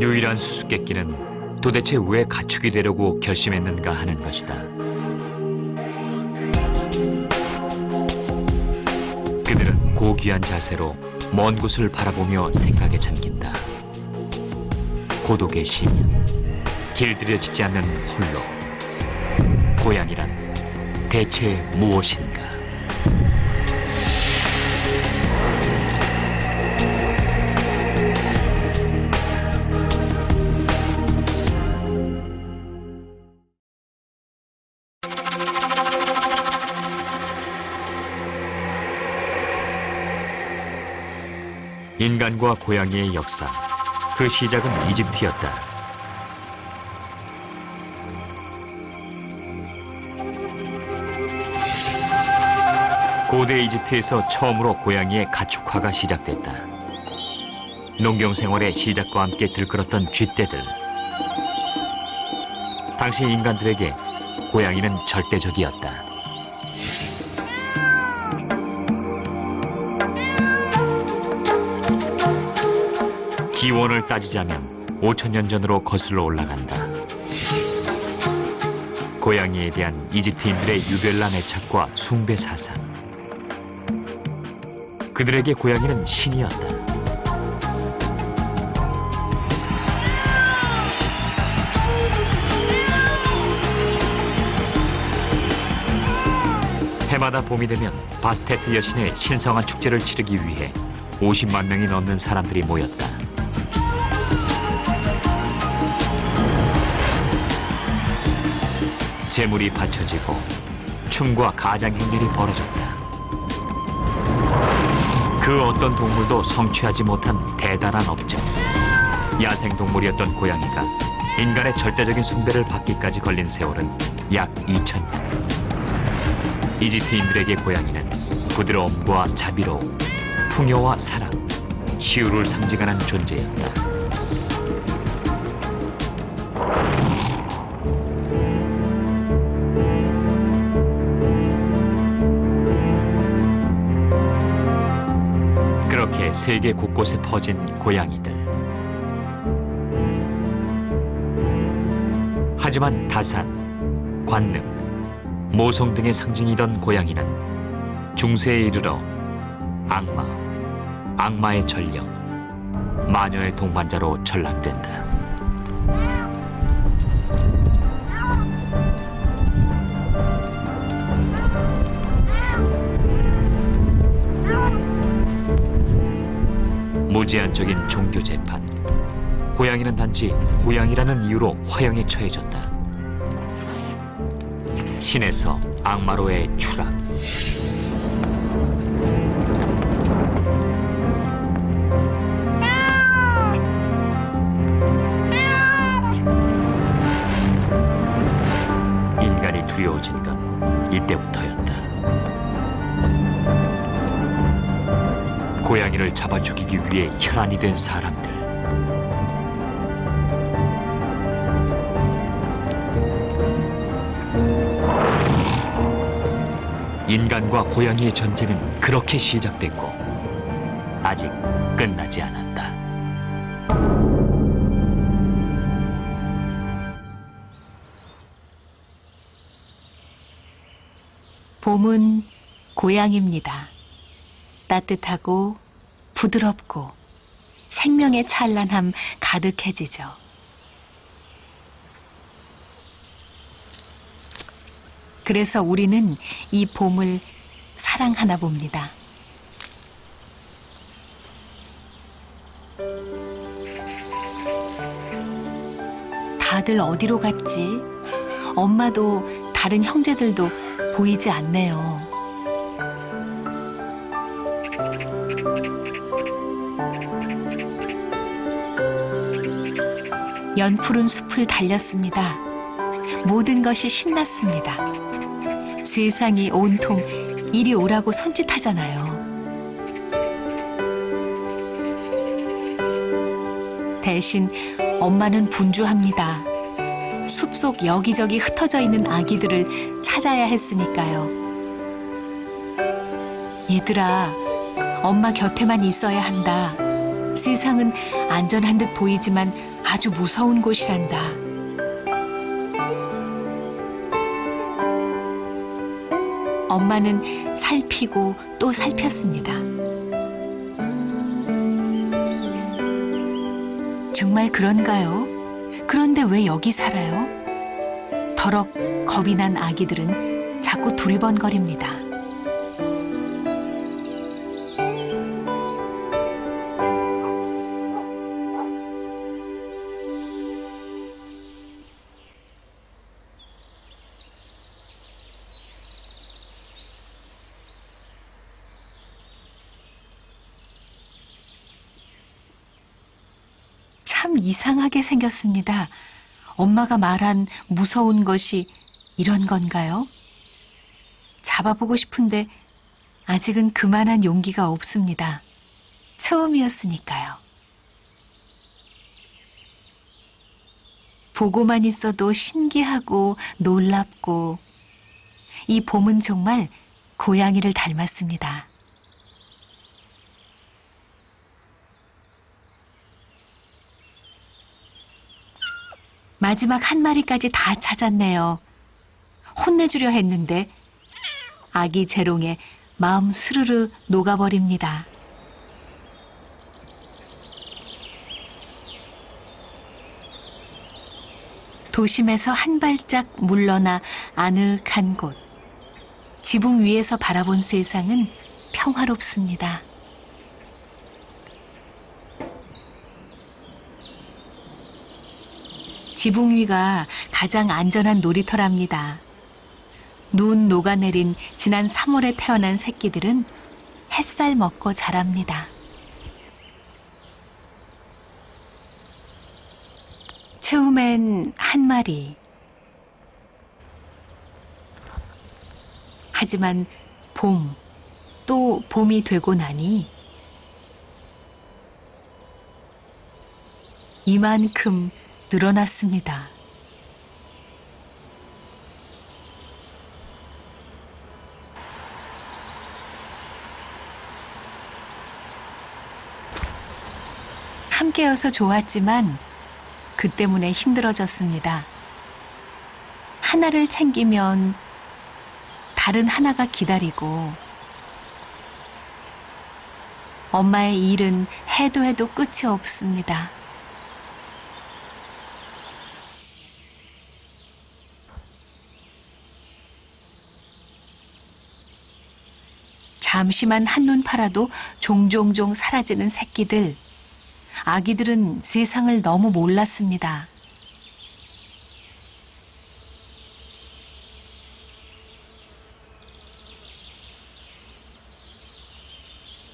유일한 수수께끼는 도대체 왜 가축이 되려고 결심했는가 하는 것이다. 그들은 고귀한 자세로 먼 곳을 바라보며 생각에 잠긴다. 고독의 시민, 길들여지지 않는 홀로. 고향이란 대체 무엇인가? 인간과 고양이의 역사, 그 시작은 이집트였다. 고대 이집트에서 처음으로 고양이의 가축화가 시작됐다. 농경생활의 시작과 함께 들끓었던 쥐떼들. 당시 인간들에게 고양이는 절대적이었다. 기원을 따지자면 5,000년 전으로 거슬러 올라간다. 고양이에 대한 이집트인들의 유별난 애착과 숭배 사상. 그들에게 고양이는 신이었다. 해마다 봄이 되면 바스테트 여신의 신성한 축제를 치르기 위해 50만 명이 넘는 사람들이 모였다. 제물이 바쳐지고 춤과 가장 행렬이 벌어졌다. 그 어떤 동물도 성취하지 못한 대단한 업적. 야생동물이었던 고양이가 인간의 절대적인 숭배를 받기까지 걸린 세월은 약 2,000년. 이집트인들에게 고양이는 부드러움과 자비로움, 풍요와 사랑, 치유를 상징하는 존재였다. 그렇게 세계 곳곳에 퍼진 고양이들. 하지만 다산, 관능, 모성 등의 상징이던 고양이는 중세에 이르러 악마, 악마의 전령, 마녀의 동반자로 전락된다. 무제한적인 종교 재판. 고양이는 단지 고양이라는 이유로 화형에 처해졌다. 신에서 악마로의 추락. 인간이 두려워진 건 이때부터였다. 고양이를 잡아 죽이기 위해 혈안이 된 사람들. 인간과 고양이의 전쟁은 그렇게 시작됐고 아직 끝나지 않았다. 봄은 고양이입니다. 따뜻하고 부드럽고 생명의 찬란함 가득해지죠. 그래서 우리는 이 봄을 사랑하나 봅니다. 다들 어디로 갔지? 엄마도 다른 형제들도 보이지 않네요. 연푸른 숲을 달렸습니다. 모든 것이 신났습니다. 세상이 온통 이리 오라고 손짓하잖아요. 대신 엄마는 분주합니다. 숲속 여기저기 흩어져 있는 아기들을 찾아야 했으니까요. 얘들아, 엄마 곁에만 있어야 한다. 세상은 안전한 듯 보이지만 아주 무서운 곳이란다. 엄마는 살피고 또 살폈습니다. 정말 그런가요? 그런데 왜 여기 살아요? 더럭 겁이 난 아기들은 자꾸 두리번거립니다. 참 이상하게 생겼습니다. 엄마가 말한 무서운 것이 이런 건가요? 잡아보고 싶은데 아직은 그만한 용기가 없습니다. 처음이었으니까요. 보고만 있어도 신기하고 놀랍고 이 봄은 정말 고양이를 닮았습니다. 마지막 한 마리까지 다 찾았네요. 혼내주려 했는데 아기 재롱에 마음 스르르 녹아버립니다. 도심에서 한 발짝 물러나 아늑한 곳. 지붕 위에서 바라본 세상은 평화롭습니다. 지붕 위가 가장 안전한 놀이터랍니다. 눈 녹아내린 지난 3월에 태어난 새끼들은 햇살 먹고 자랍니다. 처음엔 한 마리. 하지만 봄, 또 봄이 되고 나니 이만큼 늘어났습니다. 함께여서 좋았지만 그 때문에 힘들어졌습니다. 하나를 챙기면 다른 하나가 기다리고 엄마의 일은 해도 해도 끝이 없습니다. 잠시만 한눈 팔아도 종종종 사라지는 새끼들. 아기들은 세상을 너무 몰랐습니다.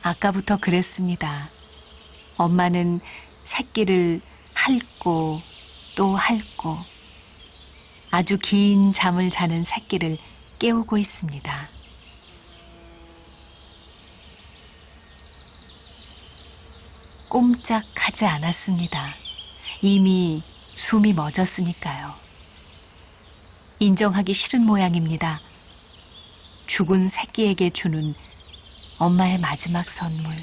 아까부터 그랬습니다. 엄마는 새끼를 핥고 또 핥고 아주 긴 잠을 자는 새끼를 깨우고 있습니다. 꼼짝하지 않았습니다. 이미 숨이 멎었으니까요. 인정하기 싫은 모양입니다. 죽은 새끼에게 주는 엄마의 마지막 선물.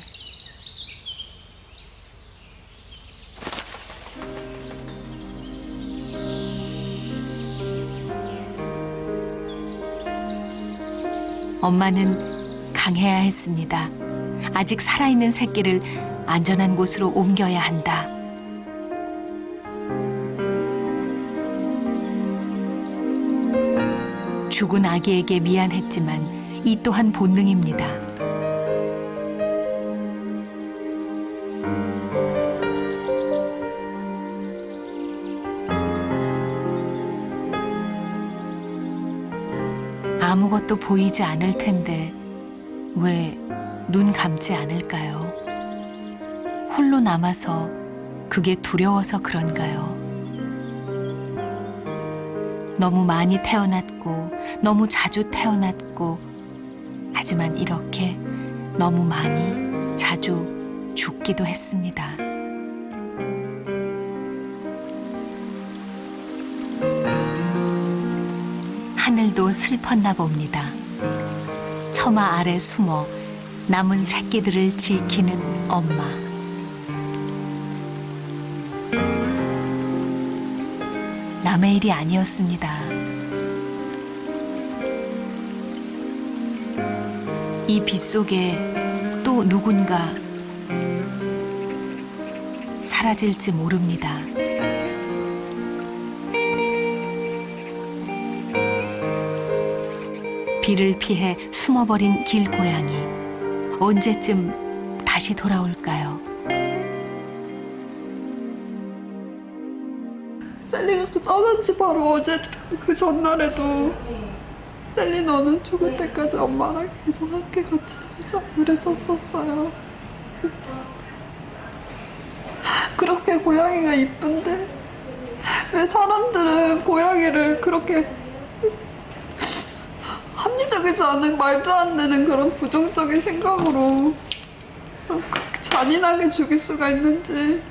엄마는 강해야 했습니다. 아직 살아있는 새끼를 안전한 곳으로 옮겨야 한다. 죽은 아기에게 미안했지만 이 또한 본능입니다. 아무것도 보이지 않을 텐데 왜 눈 감지 않을까요? 홀로 남아서 그게 두려워서 그런가요? 너무 많이 태어났고 너무 자주 태어났고 하지만 이렇게 너무 많이 자주 죽기도 했습니다. 하늘도 슬펐나 봅니다. 처마 아래 숨어 남은 새끼들을 지키는 엄마. 남의 일이 아니었습니다. 이 빛 속에 또 누군가 사라질지 모릅니다. 비를 피해 숨어버린 길고양이. 언제쯤 다시 돌아올까요? 셀리가 떠난 지 바로 어제 그 전날에도 셀리 너는 죽을 때까지 엄마랑 계속 함께 같이 살자 그랬었어요. 그렇게 고양이가 이쁜데 왜 사람들은 고양이를 그렇게 합리적이지 않은 말도 안 되는 그런 부정적인 생각으로 그렇게 잔인하게 죽일 수가 있는지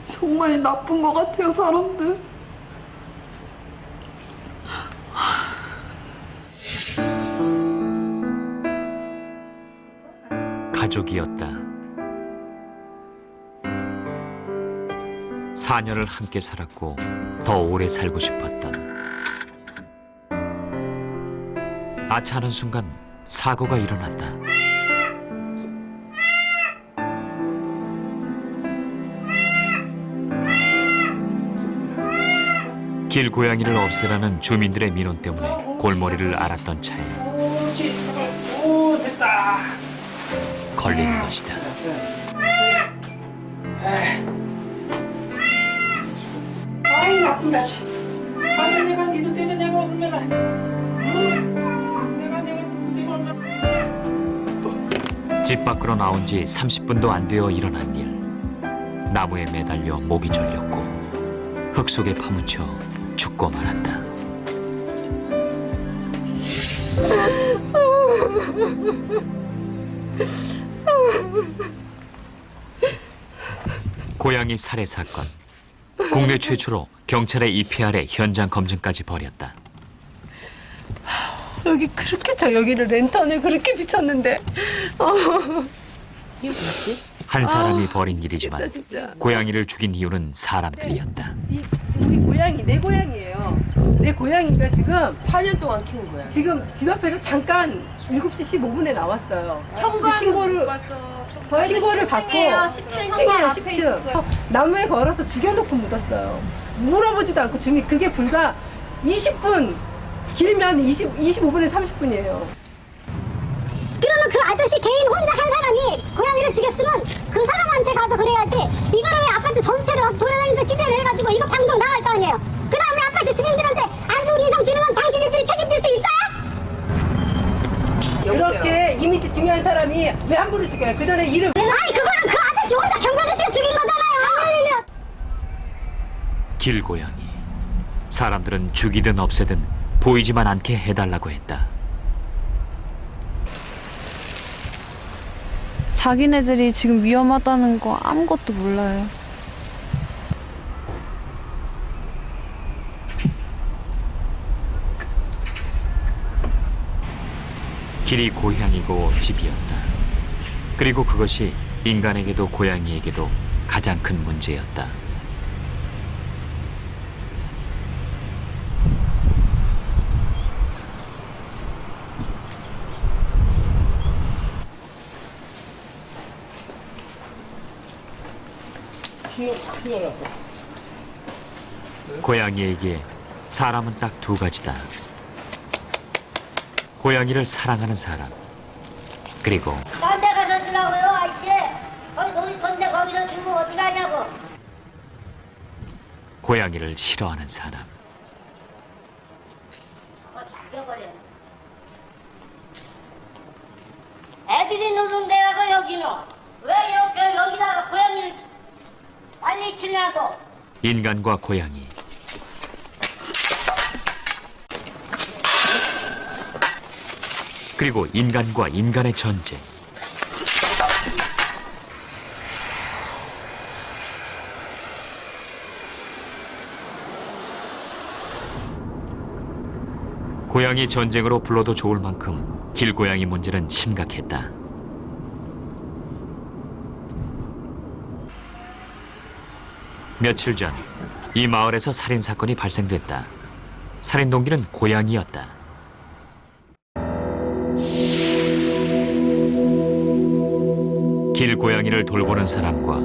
정말 나쁜 것 같아요, 사람들. 가족이었다. 4년을 함께 살았고 더 오래 살고 싶었던. 아차하는 순간 사고가 일어났다. 길고양이를 없애라는 주민들의 민원 때문에 골머리를 앓았던 차에 걸리는 것이다. 아이 나쁜 자식. 아니 내가 니들 때문에 내가 얼마나 내가 니들 때문에 얼마나. 집 밖으로 나온 지 30분도 안 되어 일어난 일. 나무에 매달려 목이 절렸고 흙 속에 파묻혀 죽고 말았다. 고양이 살해 사건. 국내 최초로 경찰의 입회 아래 현장 검증까지 벌였다. 여기 그렇게 여기를 랜턴을 그렇게 비쳤는데. 한 사람이 벌인 일이지만 진짜. 고양이를 죽인 이유는 사람들이었다. 우리 고양이, 내 고양이에요. 내 고양이가 지금 4년 동안 키운 거야. 지금 집 앞에서 잠깐 7시 15분에 나왔어요. 신고를 받고 10층이에요, 10층. 나무에 걸어서 죽여놓고 묻었어요. 물어보지도 않고 주민 그게 불과 20분 길면 25분에 30분이에요. 그러면 그 아저씨 개인 혼자 한 사람이 고양이를 죽였으면 그 사람한테 가서 그래야지. 이거를 왜 아파트 전체를 돌아다니면서 취재를 해가지고 이거 방송 나갈 거 아니에요. 그 다음에 아파트 주민들한테 안 좋은 인상 주는 건 당신들이 책임질 수 있어요? 그렇게 이미지 중요한 사람이 왜 함부로 죽여요? 그 전에 일을. 아니 그거는 그 아저씨 혼자 경비 아저씨가 죽인 거잖아요. 길고양이. 사람들은 죽이든 없애든 보이지만 않게 해달라고 했다. 자기네들이 지금 위험하다는 거 아무것도 몰라요. 길이 고향이고 집이었다. 그리고 그것이 인간에게도 고양이에게도 가장 큰 문제였다. 고양이에게 사람은 딱 두 가지다. 고양이를 사랑하는 사람, 그리고 딴 데 가서 주라고요, 아저씨. 거기 놀이터인데 거기서 주면 어떡하냐고. 고양이를 싫어하는 사람. 죽여버려. 애들이 노는 데라고 여기는. 왜 여기다가 고양이를 빨리 치냐고. 인간과 고양이. 그리고 인간과 인간의 전쟁. 고양이 전쟁으로 불러도 좋을 만큼 길고양이 문제는 심각했다. 며칠 전 이 마을에서 살인 사건이 발생됐다. 살인 동기는 고양이였다. 길 고양이를 돌보는 사람과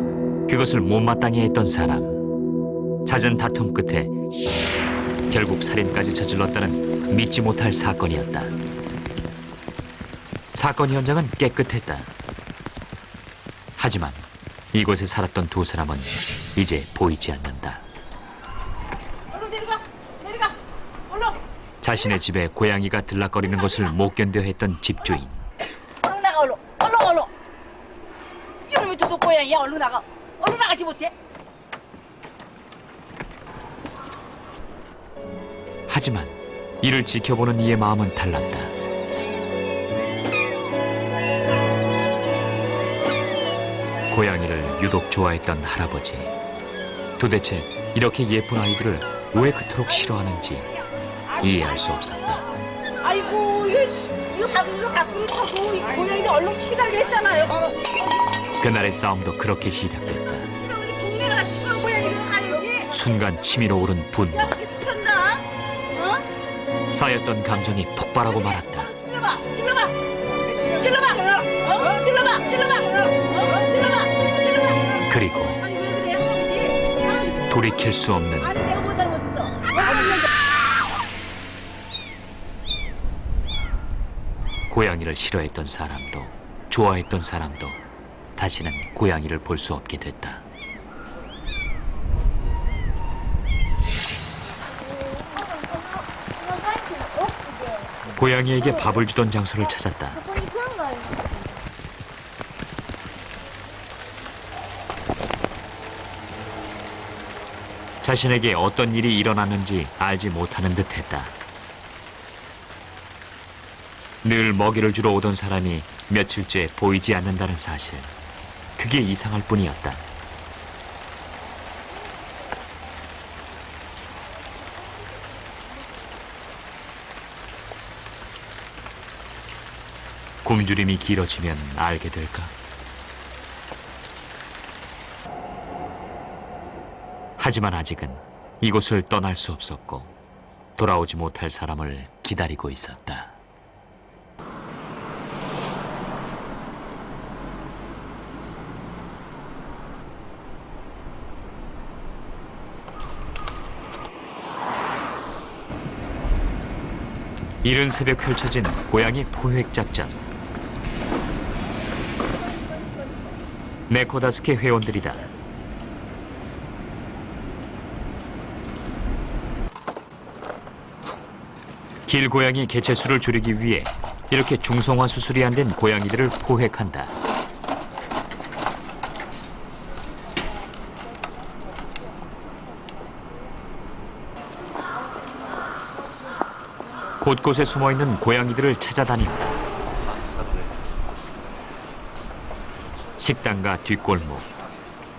그것을 못마땅해 했던 사람. 잦은 다툼 끝에 결국 살인까지 저질렀다는 믿지 못할 사건이었다. 사건 현장은 깨끗했다. 하지만 이곳에 살았던 두 사람은 이제 보이지 않는다. 자신의 집에 고양이가 들락거리는 것을 못 견뎌 했던 집주인. 얼른 나가 얼른 얼른. 이놈의 도둑 고양이야. 얼른 나가. 얼른 나가지 못해. 하지만 이를 지켜보는 이의 마음은 달랐다. 고양이를 유독 좋아했던 할아버지. 도대체 이렇게 예쁜 아이들을 왜 그토록 싫어하는지 이해할 수 없었다. 아이고 이거 갖고 타고 이 고양이들 얼른 치라고 했잖아요. 그날의 싸움도 그렇게 시작됐다. 동네가 시끄러운 고양이를 가야지. 순간 치밀어 오른 분노. 야 미쳤나? 어? 쌓였던 감정이 폭발하고 말았다. 찔러봐. 그리고 아니 왜 그래 할아버지? 돌이킬 수 없는 아니 내가 뭐 잘못했어? 고양이를 싫어했던 사람도 좋아했던 사람도 다시는 고양이를 볼 수 없게 됐다. 고양이에게 밥을 주던 장소를 찾았다. 자신에게 어떤 일이 일어났는지 알지 못하는 듯했다. 늘 먹이를 주러 오던 사람이 며칠째 보이지 않는다는 사실. 그게 이상할 뿐이었다. 굶주림이 길어지면 알게 될까? 하지만 아직은 이곳을 떠날 수 없었고 돌아오지 못할 사람을 기다리고 있었다. 이른 새벽 펼쳐진 고양이 포획 작전. 네코다스케 회원들이다. 길고양이 개체수를 줄이기 위해 이렇게 중성화 수술이 안 된 고양이들을 포획한다. 곳곳에 숨어있는 고양이들을 찾아다닌다. 식당과 뒷골목.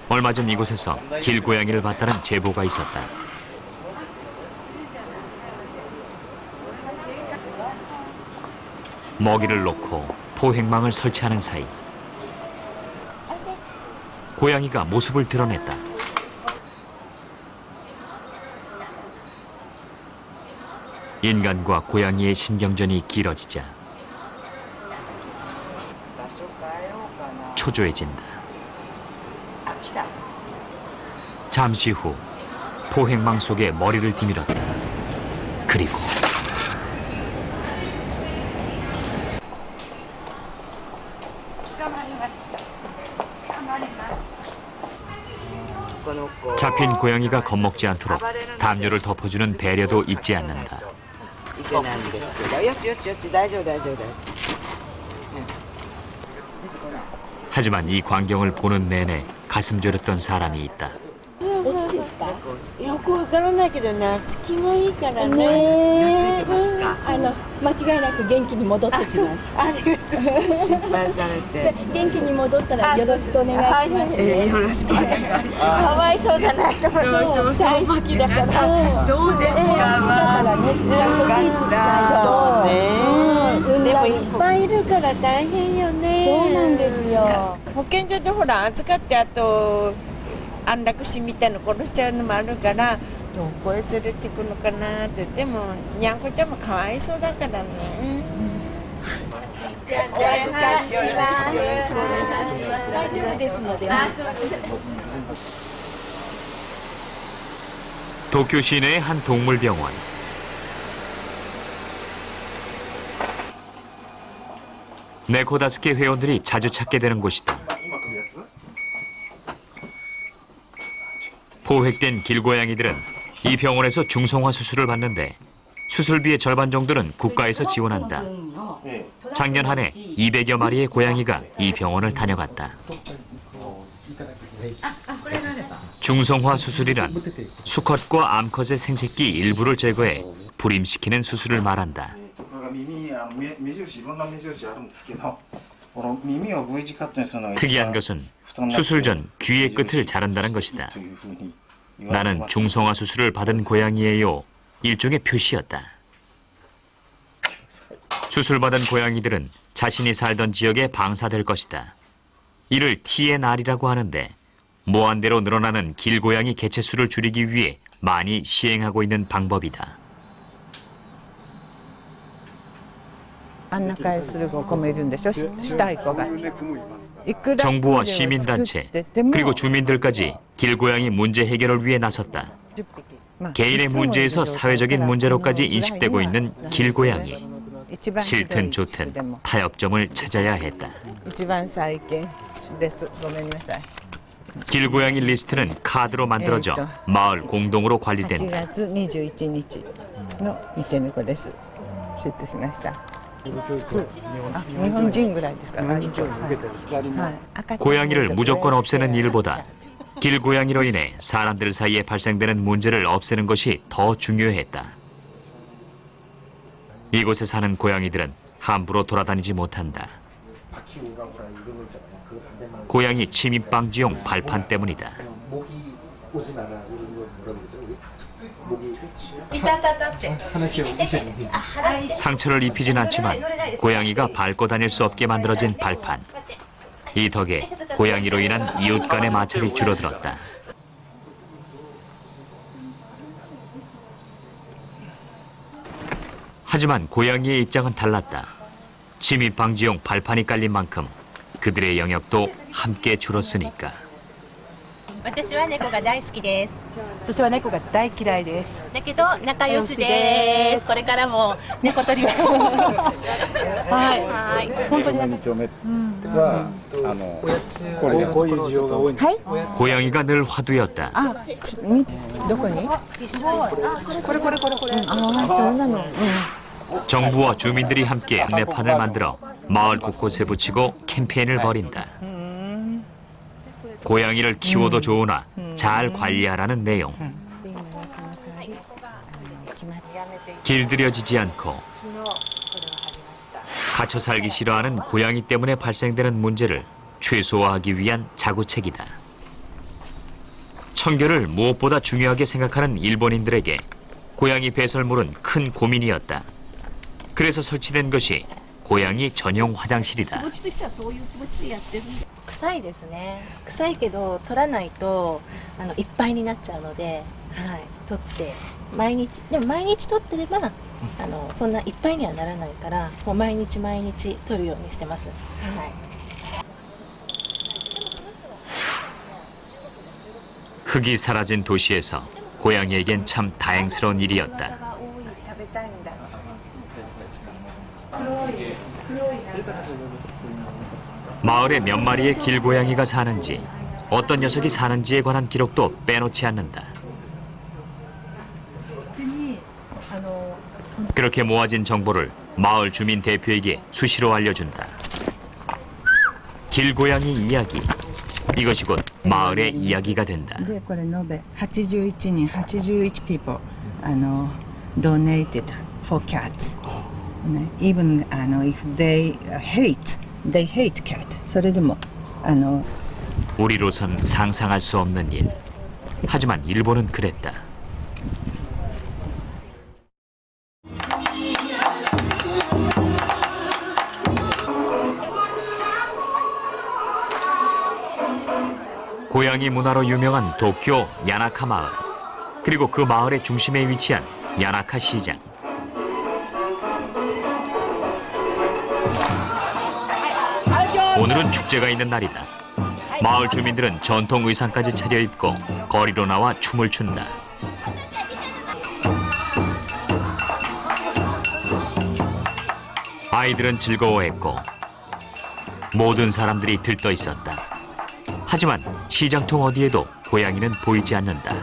얼마 전 이곳에서 길고양이를 봤다는 제보가 있었다. 먹이를 놓고 포획망을 설치하는 사이 고양이가 모습을 드러냈다. 인간과 고양이의 신경전이 길어지자 초조해진다. 잠시 후 포획망 속에 머리를 디밀었다. 그리고 잡힌 고양이가 겁먹지 않도록 담요를 덮어주는 배려도 잊지 않는다. 하지만 이 광경을 보는 내내 가슴 졸였던 사람이 있다. よくわからないけど懐きがいいからね。ね間違いなく元気に戻ってきます。ありがとう。心配されて。元気に戻ったらよろしくお願いします。よろしくお願いします。かわいそうだなと思って。大好きだから。そうですよ。だからね、ちゃんと手術しないと。そうね。でもいっぱいいるから大変よね。そうなんですよ。保健所でほら預かってあと安楽死みたいな殺しちゃうのもあるからどこへ連れてくのかなって言ってもにゃんこちゃんもかわいそうだからね。じゃあお預かりします。大丈夫ですので。도쿄 시내의 한 동물병원. 네코다스케 회원들이 자주 찾게 되는 곳이다. 포획된 길고양이들은 이 병원에서 중성화 수술을 받는데 수술비의 절반 정도는 국가에서 지원한다. 작년 한 해 200여 마리의 고양이가 이 병원을 다녀갔다. 중성화 수술이란 수컷과 암컷의 생식기 일부를 제거해 불임시키는 수술을 말한다. 특이한 것은 수술 전 귀의 끝을 자른다는 것이다. 나는 중성화 수술을 받은 고양이에요. 일종의 표시였다. 수술받은 고양이들은 자신이 살던 지역에 방사될 것이다. 이를 T의 날이라고 하는데 무한대로 늘어나는 길고양이 개체수를 줄이기 위해 많이 시행하고 있는 방법이다. 정부와 시민단체 그리고 주민들까지 길고양이 문제 해결을 위해 나섰다. 개인의 문제에서 사회적인 문제로까지 인식되고 있는 길고양이. 싫든 좋든 타협점을 찾아야 했다. 길고양이 리스트는 카드로 만들어져 마을 공동으로 관리된다. 고양이를 무조건 없애는 일보다 길고양이로 인해 사람들 사이에 발생되는 문제를 없애는 것이 더 중요했다. 이곳에 사는 고양이들은 함부로 돌아다니지 못한다. 고양이 침입 방지용 발판 때문이다. 상처를 입히진 않지만 고양이가 밟고 다닐 수 없게 만들어진 발판. 이 덕에 고양이로 인한 이웃 간의 마찰이 줄어들었다. 하지만 고양이의 입장은 달랐다. 침입 방지용 발판이 깔린 만큼 그들의 영역도 함께 줄었으니까. 私は猫が大好きです。私は猫が大嫌いです。だけど仲良しです。これからも猫取りは。はい。本当に仲良し。これでこういう需要が多いんです。はい。 고양이가 늘 화두였다. 아, どこに?これ。あ、そうなの. 정부와 주민들이 함께 안내판을 만들어 마을 곳곳에 붙이고 캠페인을 벌인다. 고양이를 키워도 좋으나 잘 관리하라는 내용. 길들여지지 않고 갇혀 살기 싫어하는 고양이 때문에 발생되는 문제를 최소화하기 위한 자구책이다. 청결을 무엇보다 중요하게 생각하는 일본인들에게 고양이 배설물은 큰 고민이었다. 그래서 설치된 것이 고양이 전용 화장실이다. 臭いですね。臭いけど取らないといっぱいになっちゃうので、はい、取って毎日でも毎日取ってればそんないっぱいにはならないからもう毎日取るようにしてます。はい。 흙이 사라진 도시에서 고양이에겐 참 다행스러운 일이었다. 마을에 몇 마리의 길고양이가 사는지 어떤 녀석이 사는지에 관한 기록도 빼놓지 않는다. 그렇게 모아진 정보를 마을 주민 대표에게 수시로 알려준다. 길고양이 이야기. 이것이 곧 마을의 이야기가 된다. これ延べ81人81 people donated for cats. Even if they hate cat. それでも 우리로선 상상할 수 없는 일. 하지만 일본은 그랬다. 고양이 문화로 유명한 도쿄 야나카 마을, 그리고 그 마을의 중심에 위치한 야나카 시장. 오늘은 축제가 있는 날이다. 마을 주민들은 전통 의상까지 차려입고 거리로 나와 춤을 춘다. 아이들은 즐거워했고 모든 사람들이 들떠 있었다. 하지만 시장통 어디에도 고양이는 보이지 않는다.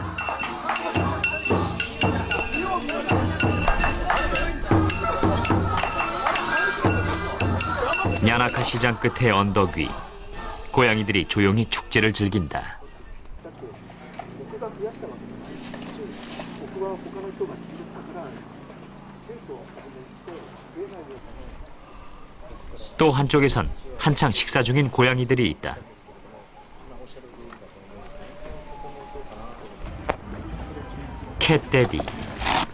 야나카 시장 끝의 언덕 위, 고양이들이 조용히 축제를 즐긴다. 또 한쪽에선 한창 식사 중인 고양이들이 있다. 캣데디,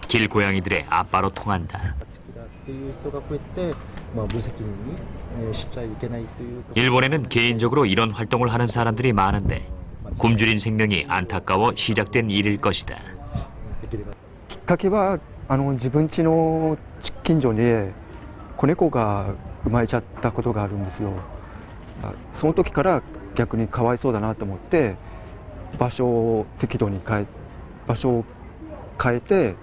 길고양이들의 아빠로 통한다. 일본에는 개인적으로 이런 활동을 하는 사람들이 많은데 굶주린 생명이 안타까워 시작된 일일 것이다. きっかけは自分家の近所に子猫が生まれちゃったことがあるんですよ。その時から逆にかわいそうだなと思って場所を適度に変えて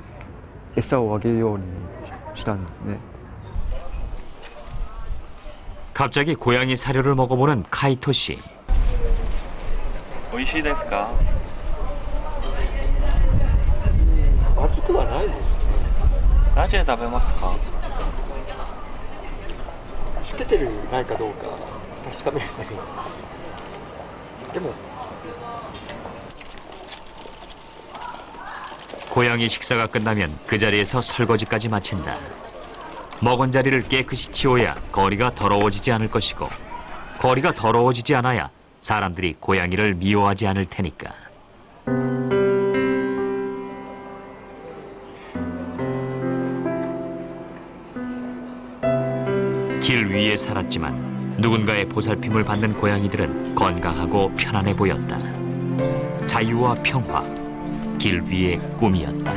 餌をあげるようにしたんですね。 갑자기 고양이 사료를 먹어보는 카이토 씨. 美味しいですか? まずくはないですね。なぜ食べますか? しけてるないかどうか確かめるために。でも 고양이 식사가 끝나면 그 자리에서 설거지까지 마친다. 먹은 자리를 깨끗이 치워야 거리가 더러워지지 않을 것이고 거리가 더러워지지 않아야 사람들이 고양이를 미워하지 않을 테니까. 길 위에 살았지만 누군가의 보살핌을 받는 고양이들은 건강하고 편안해 보였다. 자유와 평화, 길 위의 꿈이었다.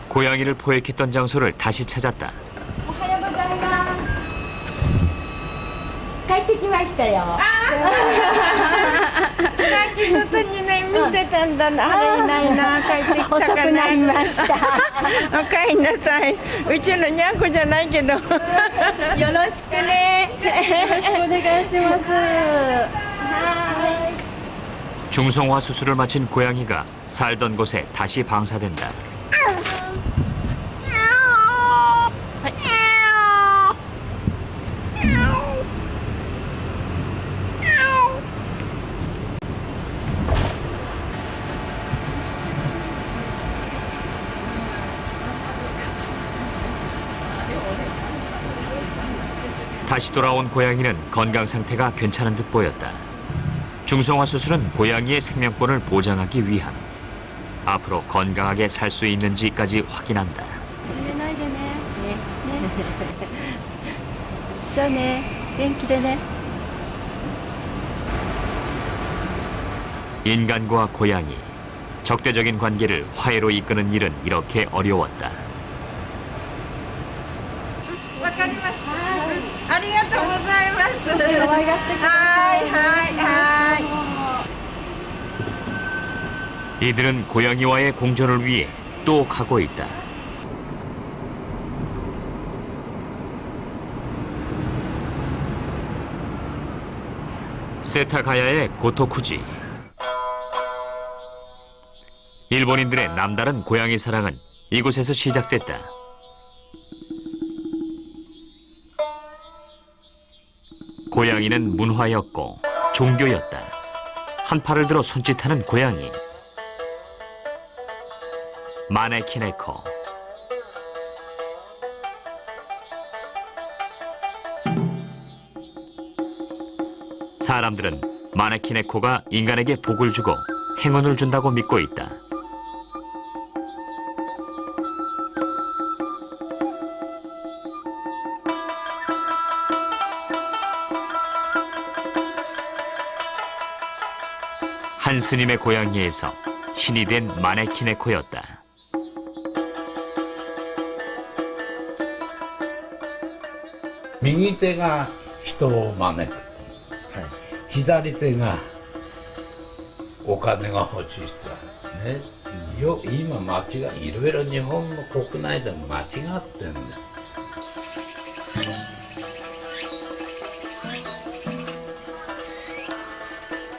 고양이를 포획했던 장소를 다시 찾았다. 帰ってきましたよ。さっき外にね見てたんだ。あれいないな、帰ってきたかな。遅くなりました。おかえりなさい。うちのにゃんこじゃないけど。よろしくね。よろしくお願いします。はい。 중성화 수술을 마친 고양이가 살던 곳에 다시 방사된다. 다시 돌아온 고양이는 건강 상태가 괜찮은 듯 보였다. 중성화 수술은 고양이의 생명권을 보장하기 위함. 앞으로 건강하게 살 수 있는지까지 확인한다. 인간과 고양이, 적대적인 관계를 화해로 이끄는 일은 이렇게 어려웠다. わかりました。ありがとうございます。はいはいはい。 이들은 고양이와의 공존을 위해 또 가고 있다. 세타가야의 고토쿠지. 일본인들의 남다른 고양이 사랑은 이곳에서 시작됐다. 고양이는 문화였고 종교였다. 한 팔을 들어 손짓하는 고양이. 마네키네코. 사람들은 마네키네코가 인간에게 복을 주고 행운을 준다고 믿고 있다. 한 스님의 고양이에서 신이 된 마네키네코였다.右手が人を招く、左手がお金が欲しい人ね。今間違い、いろいろ日本の国内でも間違ってんだよ。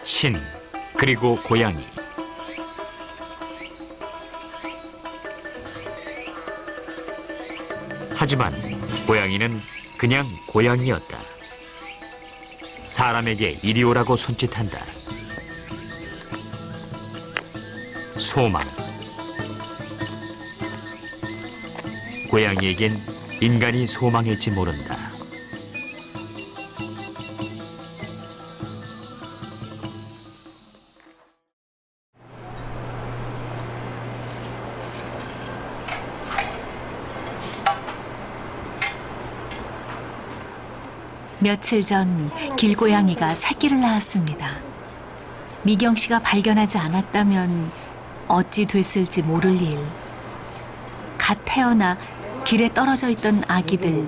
신, 그리고 고양이. 하지만 고양이는 그냥 고양이였다. 사람에게 이리 오라고 손짓한다. 소망. 고양이에겐 인간이 소망일지 모른다. 며칠 전 길고양이가 새끼를 낳았습니다. 미경 씨가 발견하지 않았다면 어찌 됐을지 모를 일. 갓 태어나 길에 떨어져 있던 아기들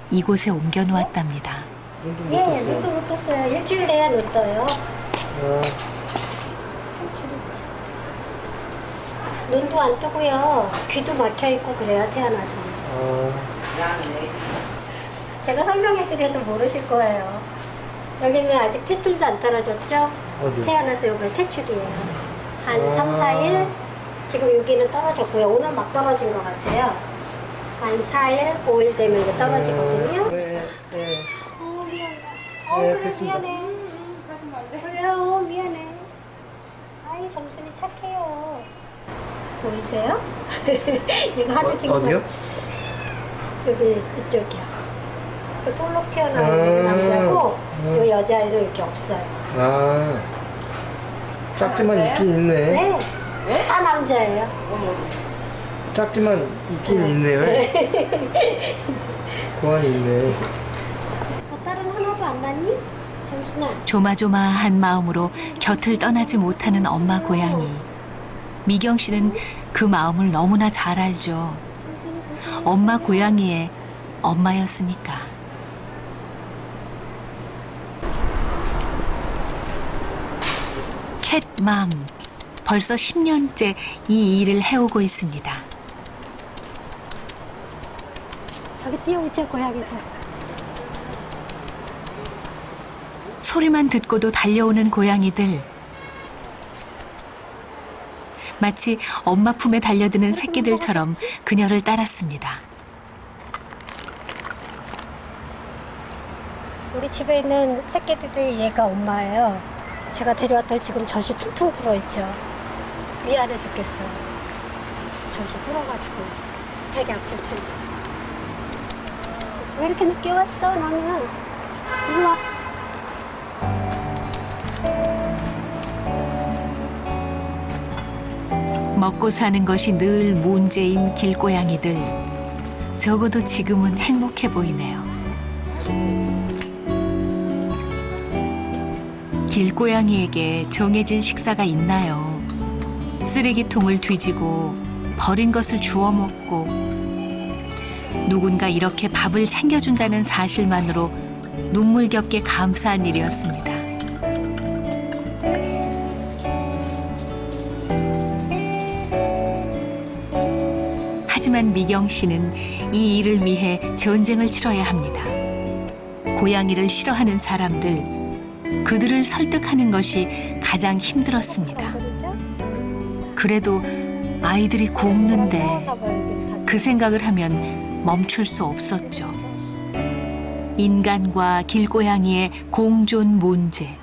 이곳에 옮겨 놓았답니다. 예, 눈도 못 떴어요. 일주일 돼야 눈 떠요. 눈도 안 뜨고요. 귀도 막혀 있고 그래요, 태어나서. 제가 설명해드려도 모르실 거예요. 여기는 아직 태틀도 안 떨어졌죠? 어디? 태어나서 이번에 퇴출이에요. 한 3, 4일? 지금 여기는 떨어졌고요. 오늘 막 떨어진 것 같아요. 한 4일, 5일 되면 이제 떨어지거든요. 네. 미안해. 네, 그래, 됐습니다. 미안해. 그래요, 미안해. 아이, 정순이 착해요. 보이세요? 이거 하도 지금. 어디요? 여기, 이쪽이요. 볼록 튀어나오는 남자고 이 여자애는 이렇게 없어요. 아, 작지만 있긴 있네. 네, 다 남자예요. 작지만 있긴 있네요. 고안이 있네. 딸은 하나도 안 낳니? 정순아. 조마조마한 마음으로 곁을 떠나지 못하는 엄마 고양이. 미경 씨는 그 마음을 너무나 잘 알죠. 엄마 고양이의 엄마였으니까. 캣맘, 벌써 10년째 이 일을 해오고 있습니다. 저기 뛰어오죠, 고양이들. 소리만 듣고도 달려오는 고양이들. 마치 엄마 품에 달려드는 새끼들처럼 그녀를 따랐습니다. 우리 집에 있는 새끼들이 얘가 엄마예요. 제가 데려왔더니 지금 젖이 퉁퉁 불어있죠. 미안해 죽겠어요. 젖이 불어가지고 되게 아플 텐데. 왜 이렇게 늦게 왔어, 너는? 일로 와. 먹고 사는 것이 늘 문제인 길고양이들. 적어도 지금은 행복해 보이네요. 길고양이에게 정해진 식사가 있나요? 쓰레기통을 뒤지고 버린 것을 주워 먹고 누군가 이렇게 밥을 챙겨준다는 사실만으로 눈물겹게 감사한 일이었습니다. 하지만 미경 씨는 이 일을 위해 전쟁을 치러야 합니다. 고양이를 싫어하는 사람들, 그들을 설득하는 것이 가장 힘들었습니다. 그래도 아이들이 굶는데 그 생각을 하면 멈출 수 없었죠. 인간과 길고양이의 공존 문제,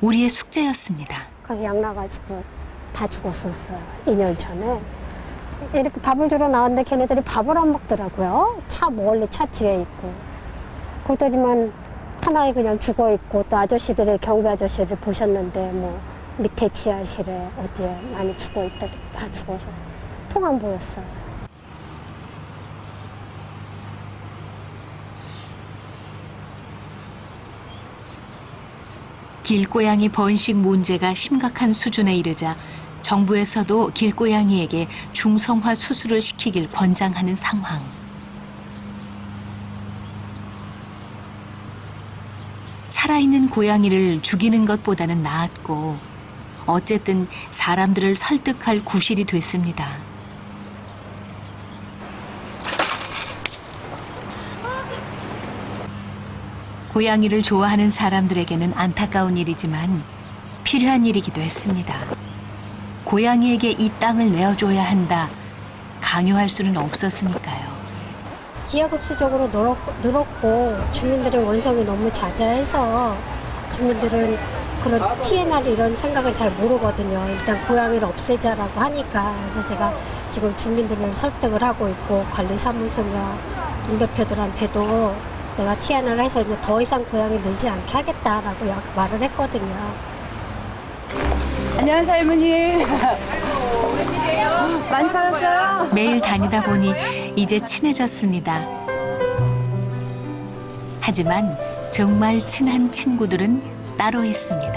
우리의 숙제였습니다. 거기 약 나가지고 다 죽었었어요. 2년 전에. 이렇게 밥을 주러 나왔는데 걔네들이 밥을 안 먹더라고요. 차 멀리 차 뒤에 있고. 그러더니만 하나에 그냥 죽어 있고 또 아저씨들의 경비 아저씨를 보셨는데 뭐 밑에 지하실에 어디에 많이 죽어 있다 다 죽어서 통 안 보였어요. 길고양이 번식 문제가 심각한 수준에 이르자 정부에서도 길고양이에게 중성화 수술을 시키길 권장하는 상황. 살아있는 고양이를 죽이는 것보다는 나았고 어쨌든 사람들을 설득할 구실이 됐습니다. 고양이를 좋아하는 사람들에게는 안타까운 일이지만 필요한 일이기도 했습니다. 고양이에게 이 땅을 내어줘야 한다. 강요할 수는 없었으니까요. 기하급수적으로 늘었고 주민들의 원성이 너무 자자해서 주민들은 그런 TNR 이런 생각을 잘 모르거든요. 일단 고양이를 없애자라고 하니까. 그래서 제가 지금 주민들을 설득을 하고 있고 관리사무소며 동대표들한테도 내가 TNR 해서 이제 더 이상 고양이 늘지 않게 하겠다라고 말을 했거든요. 안녕하세요, 할머니. 많이 팔았어요? 매일 다니다 보니 이제 친해졌습니다. 하지만 정말 친한 친구들은 따로 있습니다.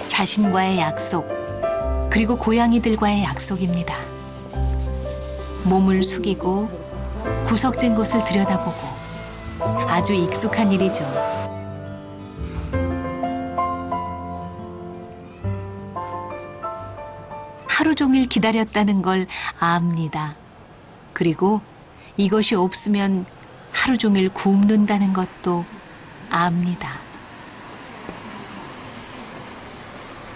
자신과의 약속, 그리고 고양이들과의 약속입니다. 몸을 숙이고 구석진 곳을 들여다보고 아주 익숙한 일이죠. 하루 종일 기다렸다는 걸 압니다. 그리고 이것이 없으면 하루 종일 굶는다는 것도 압니다.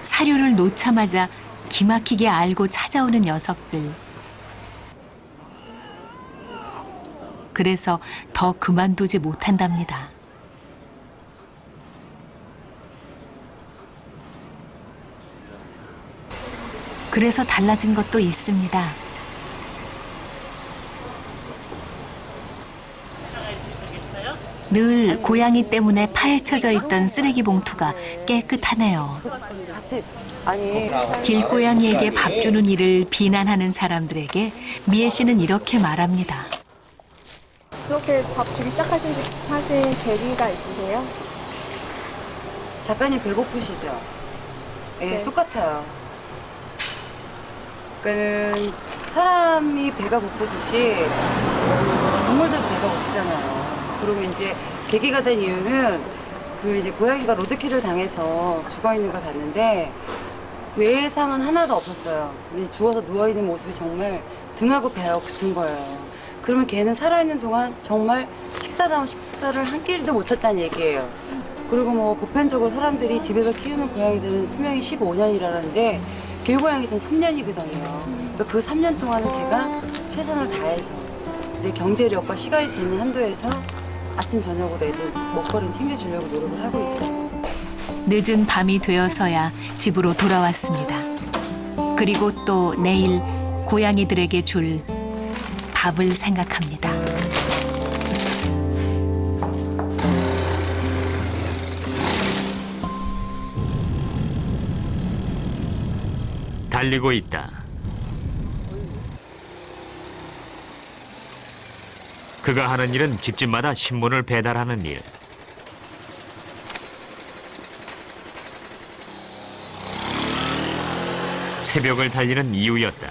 사료를 놓자마자 기막히게 알고 찾아오는 녀석들. 그래서 더 그만두지 못한답니다. 그래서 달라진 것도 있습니다. 늘 고양이 때문에 파헤쳐져 있던 쓰레기 봉투가 깨끗하네요. 길고양이에게 밥 주는 일을 비난하는 사람들에게 미애 씨는 이렇게 말합니다. 그렇게 밥 주기 시작하신 계기가 있으세요? 작가님 배고프시죠? 네, 똑같아요. 그러니까는 사람이 배가 고프듯이 동물들도 배가 고프잖아요. 그리고 이제 계기가 된 이유는 그 이제 고양이가 로드킬을 당해서 죽어 있는 걸 봤는데 외상은 하나도 없었어요. 근데 죽어서 누워 있는 모습이 정말 등하고 배하고 붙은 거예요. 그러면 걔는 살아있는 동안 정말 식사다운 식사를 한 끼도 못했다는 얘기예요. 그리고 뭐 보편적으로 사람들이 집에서 키우는 고양이들은 수명이 15년이라는데 길고양이들은 3년이거든요. 그러니까 그 3년 동안은 제가 최선을 다해서 내 경제력과 시간이 되는 한도에서 아침 저녁으로 애들 먹거리를 챙겨주려고 노력을 하고 있어요. 늦은 밤이 되어서야 집으로 돌아왔습니다. 그리고 또 내일 고양이들에게 줄 밥을 생각합니다. 달리고 있다. 그가 하는 일은 집집마다 신문을 배달하는 일. 새벽을 달리는 이유였다.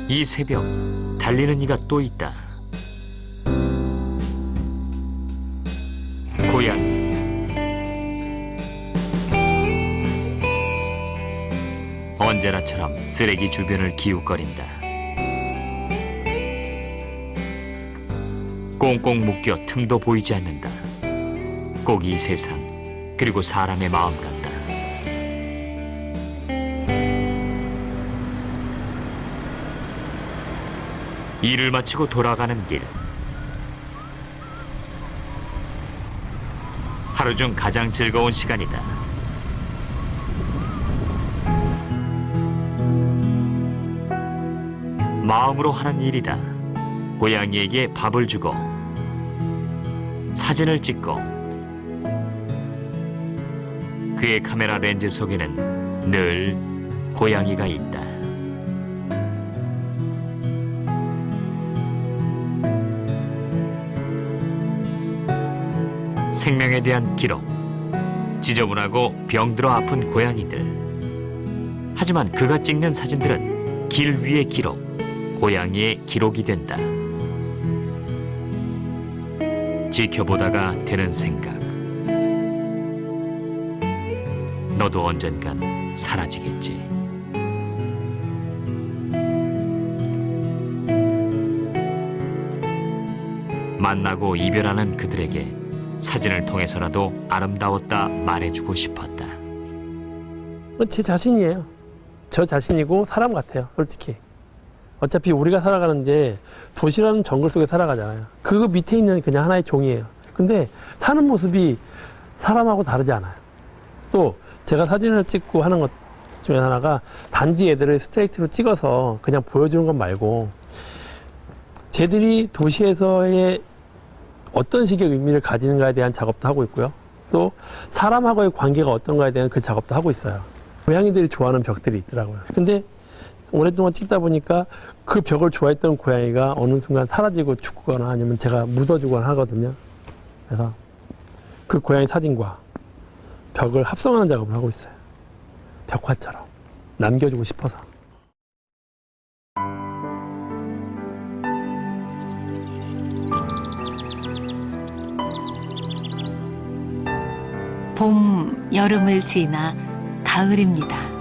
이 새벽, 달리는 이가 또 있다. 고양이. 언제나처럼 쓰레기 주변을 기웃거린다. 꽁꽁 묶여 틈도 보이지 않는다. 꼭 이 세상, 그리고 사람의 마음 같다. 일을 마치고 돌아가는 길. 하루 중 가장 즐거운 시간이다. 마음으로 하는 일이다. 고양이에게 밥을 주고 사진을 찍고 그의 카메라 렌즈 속에는 늘 고양이가 있다. 생명에 대한 기록, 지저분하고 병들어 아픈 고양이들. 하지만 그가 찍는 사진들은 길 위의 기록, 고양이의 기록이 된다. 지켜보다가 드는 생각. 너도 언젠간 사라지겠지. 만나고 이별하는 그들에게 사진을 통해서라도 아름다웠다 말해주고 싶었다. 제 자신이에요. 저 자신이고 사람 같아요, 솔직히. 어차피 우리가 살아가는데 도시라는 정글 속에 살아가잖아요. 그 밑에 있는 그냥 하나의 종이에요. 근데 사는 모습이 사람하고 다르지 않아요. 또 제가 사진을 찍고 하는 것 중에 하나가 단지 애들을 스트레이트로 찍어서 그냥 보여주는 것 말고 쟤들이 도시에서의 어떤 식의 의미를 가지는가에 대한 작업도 하고 있고요. 또 사람하고의 관계가 어떤가에 대한 그 작업도 하고 있어요. 고양이들이 좋아하는 벽들이 있더라고요. 근데 오랫동안 찍다 보니까 그 벽을 좋아했던 고양이가 어느 순간 사라지고 죽거나 아니면 제가 묻어주거나 하거든요. 그래서 그 고양이 사진과 벽을 합성하는 작업을 하고 있어요. 벽화처럼 남겨주고 싶어서. 봄, 여름을 지나 가을입니다.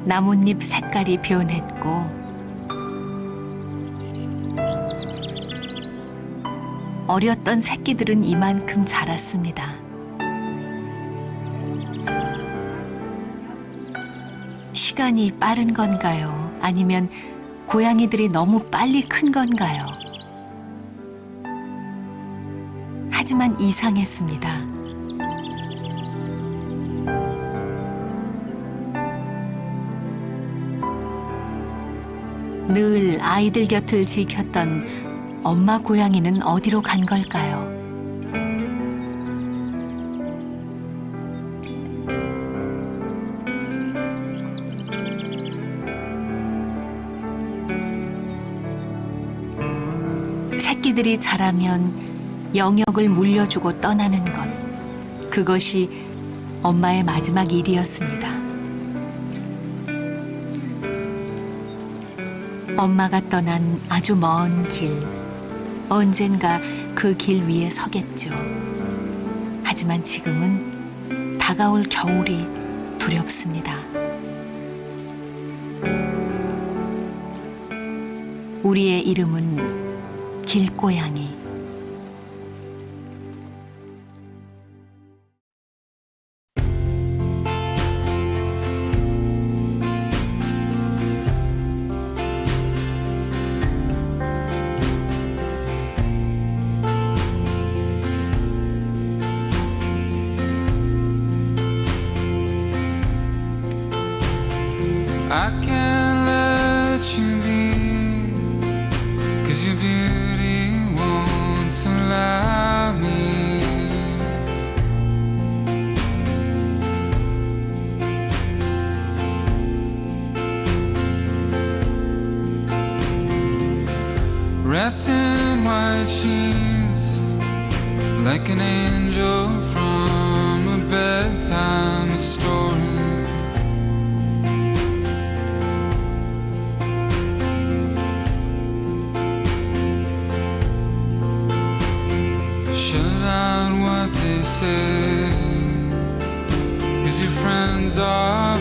나뭇잎 색깔이 변했고 어렸던 새끼들은 이만큼 자랐습니다. 시간이 빠른 건가요? 아니면 고양이들이 너무 빨리 큰 건가요? 하지만 이상했습니다. 늘 아이들 곁을 지켰던 엄마 고양이는 어디로 간 걸까요? 새끼들이 자라면 영역을 물려주고 떠나는 것, 그것이 엄마의 마지막 일이었습니다. 엄마가 떠난 아주 먼 길, 언젠가 그 길 위에 서겠죠. 하지만 지금은 다가올 겨울이 두렵습니다. 우리의 이름은 길고양이. I can't let you be, 'cause your beauty won't allow me. Wrapped in white sheets, like an angel from a bedtime story. Shut out what they say, 'cause your friends are